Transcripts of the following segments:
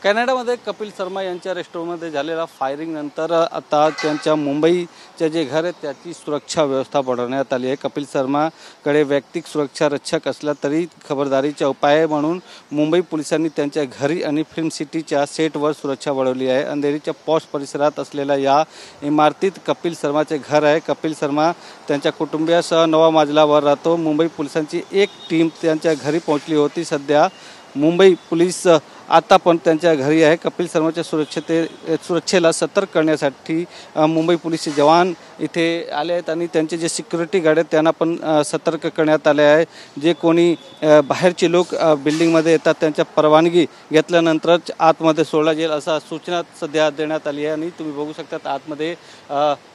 कॅनडामध्ये कपिल शर्मा यांच्या रेस्टॉरंटमध्ये झालेला फायरिंग नंतर आता त्यांच्या मुंबईचे जे घर आहे त्याची सुरक्षा व्यवस्था वाढवण्यात आली आहे। कपिल शर्माकडे वैयक्तिक सुरक्षा रक्षक असला तरी खबरदारीचा उपाय म्हणून मुंबई पोलिसांनी त्यांच्या घरी आणि फिल्म सिटीच्या सेटवर सुरक्षा वाढवली आहे। अंधेरीच्या पॉश परिसरात असलेल्या या इमारतीत कपिल शर्माचे घर आहे। कपिल शर्मा त्यांच्या कुटुंबियासह 9व्या मजल्यावर राहतो। मुंबई पोलिसांची एक टीम त्यांच्या घरी पोहोचली होती। सध्या मुंबई पोलीस आता पण त्यांच्या घरी आहे। कपिल शर्माच्या सुरक्षेला सतर्क करण्यासाठी मुंबई पोलीसचे जवान इथे आले आहेत आणि त्यांचे जे सिक्युरिटी गार्ड आहेत त्यांना पण सतर्क करण्यात आले आहे। जे कोणी बाहेरचे लोक बिल्डिंगमध्ये येतात त्यांच्या परवानगी घेतल्यानंतरच आतमध्ये सोडला जाईल असा सूचना सध्या देण्यात आली आहे। आणि तुम्ही बघू शकता आतमध्ये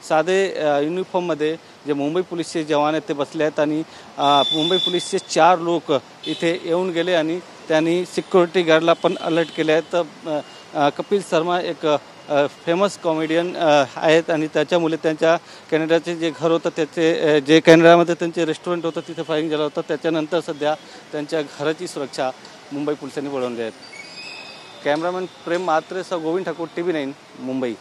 साधे युनिफॉर्ममध्ये जे मुंबई पोलीसचे जवान आहेत ते बसले आहेत आणि मुंबई पोलीसचे 4 लोक इथे येऊन गेले आणि त्यांनी सिक्युरिटी गार्डला पण अलर्ट केले आहेत। कपिल शर्मा एक फेमस कॉमेडियन आहेत आणि त्याच्यामुळे त्यांच्या कॅनडाचे जे घर होतं त्याचे जे कॅनडामध्ये त्यांचे रेस्टॉरंट होतं तिथे फायरिंग झालं होतं। त्याच्यानंतर सध्या त्यांच्या घराची सुरक्षा मुंबई पोलिसांनी वाढवली आहे। कॅमेरामॅन प्रेम म्हात्रेसह गोविंद ठाकूर TV9 मुंबई।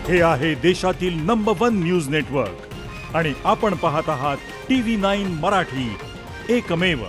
हे आहे देशातील नंबर 1 न्यूज नेटवर्क आणि आपण पाहत आहात TV9 मराठी, एकमेव।